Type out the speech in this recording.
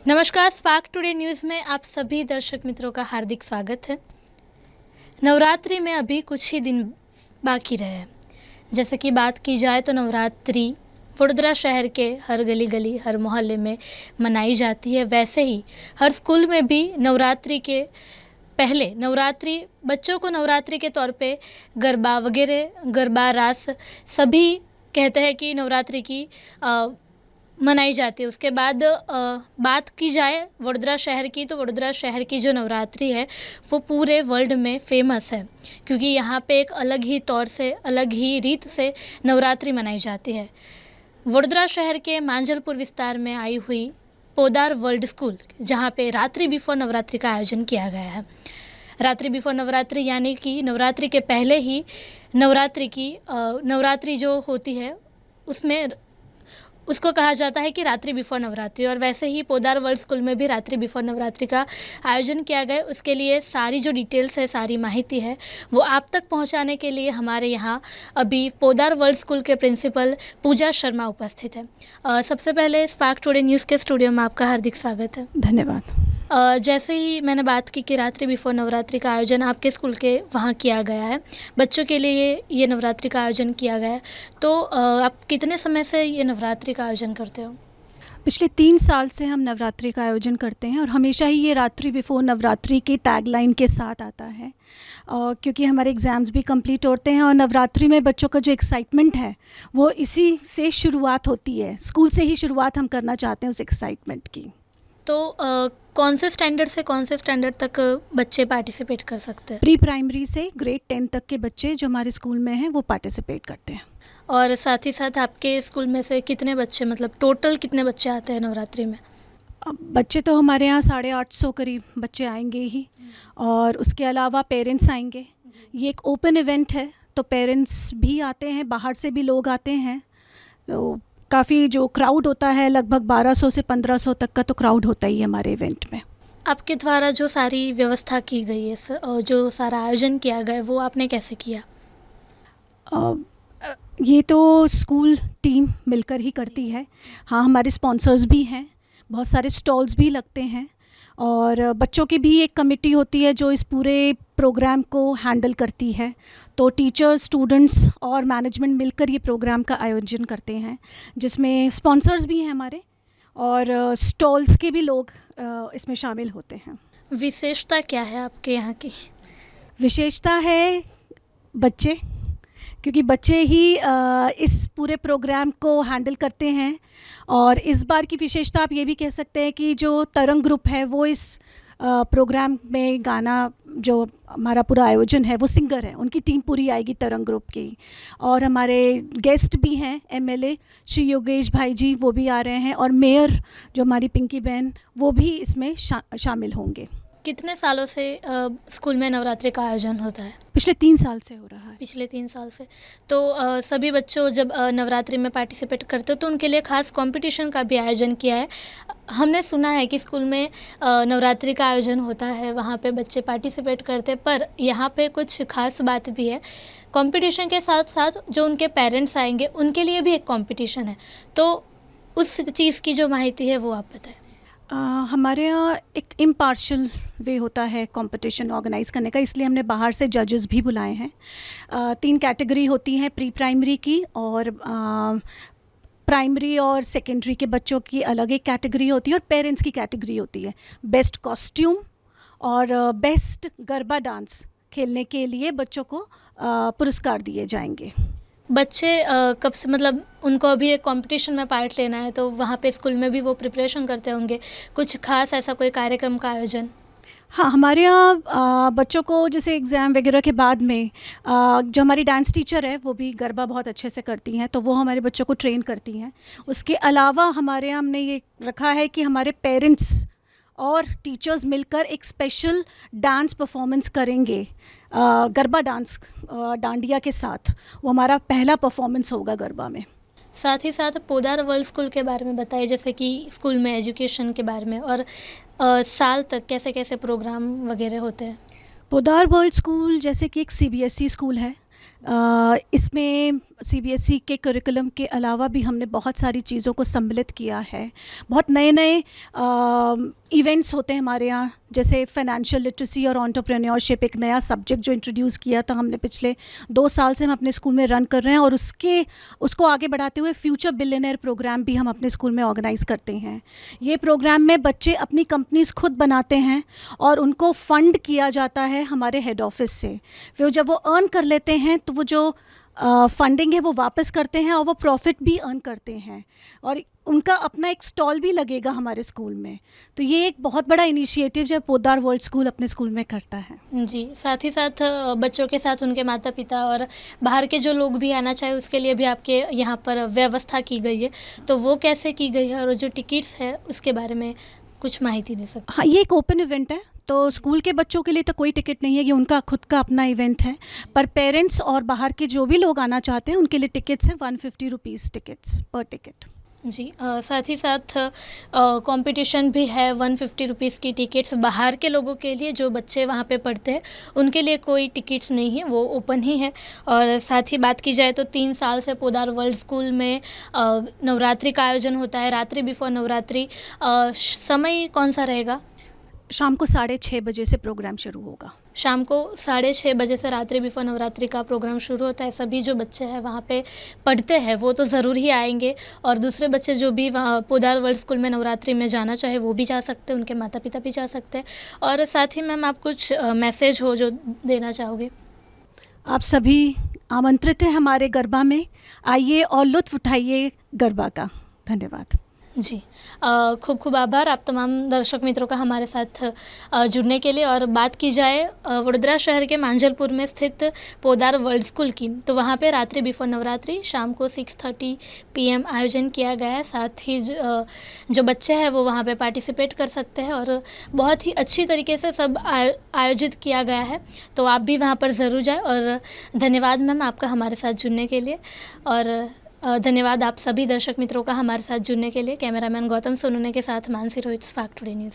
नमस्कार, spark today news में आप सभी दर्शक मित्रों का हार्दिक स्वागत है। नवरात्रि में अभी कुछ ही दिन बाकी रहे हैं। जैसे कि बात की जाए तो नवरात्रि वडोदरा शहर के हर गली गली, हर मोहल्ले में मनाई जाती है। वैसे ही हर स्कूल में भी नवरात्रि के पहले नवरात्रि बच्चों को नवरात्रि के तौर पे गरबा वगैरह, गरबा रास सभी कहते हैं कि नवरात्रि की मनाई जाती है। उसके बाद बात की जाए वडोदरा शहर की, तो वडोदरा शहर की जो नवरात्रि है वो पूरे वर्ल्ड में फ़ेमस है, क्योंकि यहाँ पे एक अलग ही तौर से, अलग ही रीत से नवरात्रि मनाई जाती है। वडोदरा शहर के मांजलपुर विस्तार में आई हुई पोदार वर्ल्ड स्कूल, जहाँ पे रात्रि बिफोर नवरात्रि का आयोजन किया गया है। रात्रि बिफोर नवरात्रि यानी कि नवरात्रि के पहले ही नवरात्रि जो होती है उसमें उसको कहा जाता है कि रात्रि बिफोर नवरात्रि। और वैसे ही पोदार वर्ल्ड स्कूल में भी रात्रि बिफोर नवरात्रि का आयोजन किया गया। उसके लिए सारी जो डिटेल्स है, सारी माहिती है, वो आप तक पहुंचाने के लिए हमारे यहाँ अभी पोदार वर्ल्ड स्कूल के प्रिंसिपल पूजा शर्मा उपस्थित है। सबसे पहले स्पार्क टुडे न्यूज़ के स्टूडियो में आपका हार्दिक स्वागत है। धन्यवाद। जैसे ही मैंने बात की कि रात्रि बिफोर नवरात्रि का आयोजन आपके स्कूल के वहाँ किया गया है, बच्चों के लिए ये नवरात्रि का आयोजन किया गया है, तो आप कितने समय से ये नवरात्रि का आयोजन करते हो? पिछले 3 साल से हम नवरात्रि का आयोजन करते हैं और हमेशा ही ये रात्रि बिफोर नवरात्रि की टैगलाइन के साथ आता है, क्योंकि हमारे एग्ज़ाम्स भी कंप्लीट होते हैं और नवरात्रि में बच्चों का जो एक्साइटमेंट है वो इसी से शुरुआत होती है। स्कूल से ही शुरुआत हम करना चाहते हैं उस एक्साइटमेंट की। तो कौन से स्टैंडर्ड से कौन से स्टैंडर्ड तक बच्चे पार्टिसिपेट कर सकते हैं? प्री प्राइमरी से ग्रेड 10 तक के बच्चे जो हमारे स्कूल में हैं वो पार्टिसिपेट करते हैं। और साथ ही साथ आपके स्कूल में से कितने बच्चे, मतलब टोटल कितने बच्चे आते हैं नवरात्रि में? अब बच्चे तो हमारे यहाँ 850 करीब बच्चे आएंगे ही, और उसके अलावा पेरेंट्स आएंगे। ये एक ओपन इवेंट है तो पेरेंट्स भी आते हैं, बाहर से भी लोग आते हैं। तो काफ़ी जो क्राउड होता है, लगभग 1200 से 1500 तक का तो क्राउड होता ही है हमारे इवेंट में। आपके द्वारा जो सारी व्यवस्था की गई है और जो सारा आयोजन किया गया है, वो आपने कैसे किया? ये तो स्कूल टीम मिलकर ही करती है। हाँ, हमारे स्पॉन्सर्स भी हैं, बहुत सारे स्टॉल्स भी लगते हैं, और बच्चों की भी एक कमेटी होती है जो इस पूरे प्रोग्राम को हैंडल करती है। तो टीचर्स, स्टूडेंट्स और मैनेजमेंट मिलकर ये प्रोग्राम का आयोजन करते हैं, जिसमें स्पॉन्सर्स भी हैं हमारे, और स्टॉल्स के भी लोग इसमें शामिल होते हैं। विशेषता क्या है आपके यहाँ की? विशेषता है बच्चे, क्योंकि बच्चे ही इस पूरे प्रोग्राम को हैंडल करते हैं। और इस बार की विशेषता आप ये भी कह सकते हैं कि जो तरंग ग्रुप है वो इस प्रोग्राम में गाना, जो हमारा पूरा आयोजन है वो सिंगर है, उनकी टीम पूरी आएगी तरंग ग्रुप की। और हमारे गेस्ट भी हैं, एमएलए श्री योगेश भाई जी, वो भी आ रहे हैं, और मेयर जो हमारी पिंकी बहन, वो भी इसमें शामिल होंगे। कितने सालों से स्कूल में नवरात्रि का आयोजन होता है? पिछले 3 साल से हो रहा है। पिछले 3 साल से। तो सभी बच्चों जब नवरात्रि में पार्टिसिपेट करते हो तो उनके लिए खास कंपटीशन का भी आयोजन किया है। हमने सुना है कि स्कूल में नवरात्रि का आयोजन होता है, वहाँ पे बच्चे पार्टिसिपेट करते हैं, पर यहाँ पे कुछ खास बात भी है। कंपटीशन के साथ साथ जो उनके पेरेंट्स आएंगे उनके लिए भी एक कंपटीशन है, तो उस चीज़ की जो माहिती है वो आप बताएं। हमारे यहाँ एक इम्पार्शल वे होता है कंपटीशन ऑर्गेनाइज़ करने का, इसलिए हमने बाहर से जजेस भी बुलाए हैं। 3 कैटेगरी होती हैं, प्री प्राइमरी की, और प्राइमरी और सेकेंडरी के बच्चों की अलग एक कैटेगरी होती है, और पेरेंट्स की कैटेगरी होती है। बेस्ट कॉस्ट्यूम और बेस्ट गरबा डांस खेलने के लिए बच्चों को पुरस्कार दिए जाएंगे। बच्चे कब से, मतलब उनको अभी एक कंपटीशन में पार्ट लेना है, तो वहाँ पे स्कूल में भी वो प्रिपरेशन करते होंगे, कुछ खास ऐसा कोई कार्यक्रम का आयोजन? हाँ, हमारे यहाँ बच्चों को जैसे एग्ज़ाम वगैरह के बाद में जो हमारी डांस टीचर है वो भी गरबा बहुत अच्छे से करती हैं, तो वो हमारे बच्चों को ट्रेन करती हैं। उसके अलावा हमारे यहाँ हमने ये रखा है कि हमारे पेरेंट्स और टीचर्स मिलकर एक स्पेशल डांस परफॉर्मेंस करेंगे, गरबा डांस, डांडिया के साथ। वो हमारा पहला परफॉर्मेंस होगा गरबा में। साथ ही साथ पोदार वर्ल्ड स्कूल के बारे में बताइए, जैसे कि स्कूल में एजुकेशन के बारे में, और साल तक कैसे कैसे प्रोग्राम वगैरह होते हैं? पोदार वर्ल्ड स्कूल जैसे कि एक सीबीएसई स्कूल है, इसमें सीबीएसई के करिकुलम के अलावा भी हमने बहुत सारी चीज़ों को सम्मिलित किया है। बहुत नए नए इवेंट्स होते हैं हमारे यहाँ, जैसे फाइनेंशियल लिटरेसी और एंटरप्रेन्योरशिप, एक नया सब्जेक्ट जो इंट्रोड्यूस किया था हमने पिछले 2 साल से हम अपने स्कूल में रन कर रहे हैं, और उसको आगे बढ़ाते हुए फ्यूचर बिलियनर प्रोग्राम भी हम अपने स्कूल में ऑर्गेनाइज़ करते हैं। ये प्रोग्राम में बच्चे अपनी कंपनीज खुद बनाते हैं और उनको फंड किया जाता है हमारे हेड ऑफिस से। फिर जब वो अर्न कर लेते हैं तो वो जो फंडिंग है वो वापस करते हैं और वो प्रॉफिट भी अर्न करते हैं, और उनका अपना एक स्टॉल भी लगेगा हमारे स्कूल में। तो ये एक बहुत बड़ा इनिशिएटिव जो पोद्दार वर्ल्ड स्कूल अपने स्कूल में करता है। जी, साथ ही साथ बच्चों के साथ उनके माता पिता और बाहर के जो लोग भी आना चाहे उसके लिए भी आपके यहाँ पर व्यवस्था की गई है, तो वो कैसे की गई है और जो टिकट्स है उसके बारे में कुछ माहिती दे सकते हाँ, ये एक ओपन इवेंट है, तो स्कूल के बच्चों के लिए तो कोई टिकट नहीं है, ये उनका खुद का अपना इवेंट है। पर पेरेंट्स और बाहर के जो भी लोग आना चाहते हैं उनके लिए टिकट्स हैं 150 रुपीज़ टिकट्स पर टिकट। जी, साथ ही साथ कंपटीशन भी है 150 रुपीज़ की टिकट्स बाहर के लोगों के लिए, जो बच्चे वहाँ पे पढ़ते हैं उनके लिए कोई टिकट्स नहीं है, वो ओपन ही है। और साथ ही बात की जाए तो 3 साल से पोद्दार वर्ल्ड स्कूल में नवरात्रि का आयोजन होता है, रात्रि बिफोर नवरात्रि। समय कौन सा रहेगा? शाम को 6:30 बजे से प्रोग्राम शुरू होगा। शाम को 6:30 बजे से रात्रि बिफोर नवरात्रि का प्रोग्राम शुरू होता है। सभी जो बच्चे हैं वहाँ पे पढ़ते हैं वो तो ज़रूर ही आएंगे, और दूसरे बच्चे जो भी वहाँ पोद्दार वर्ल्ड स्कूल में नवरात्रि में जाना चाहे वो भी जा सकते हैं, उनके माता पिता भी जा सकते हैं। और साथ ही मैम, आप कुछ मैसेज हो जो देना चाहोगे? आप सभी आमंत्रित हैं हमारे गरबा में, आइए और लुत्फ़ उठाइए गरबा का। धन्यवाद जी, खूब खूब आभार आप तमाम दर्शक मित्रों का हमारे साथ जुड़ने के लिए। और बात की जाए वडोदरा शहर के मांजलपुर में स्थित पोद्दार वर्ल्ड स्कूल की, तो वहाँ पे रात्रि बिफोर नवरात्रि शाम को 6:30 PM आयोजन किया गया है। साथ ही जो बच्चे हैं वो वहाँ पे पार्टिसिपेट कर सकते हैं, और बहुत ही अच्छी तरीके से सब आयोजित किया गया है, तो आप भी वहाँ पर ज़रूर जाएँ। और धन्यवाद मैम आपका हमारे साथ जुड़ने के लिए, और धन्यवाद आप सभी दर्शक मित्रों का हमारे साथ जुड़ने के लिए। कैमरामैन गौतम सोनूने के साथ Mansi Rohit, spark today news.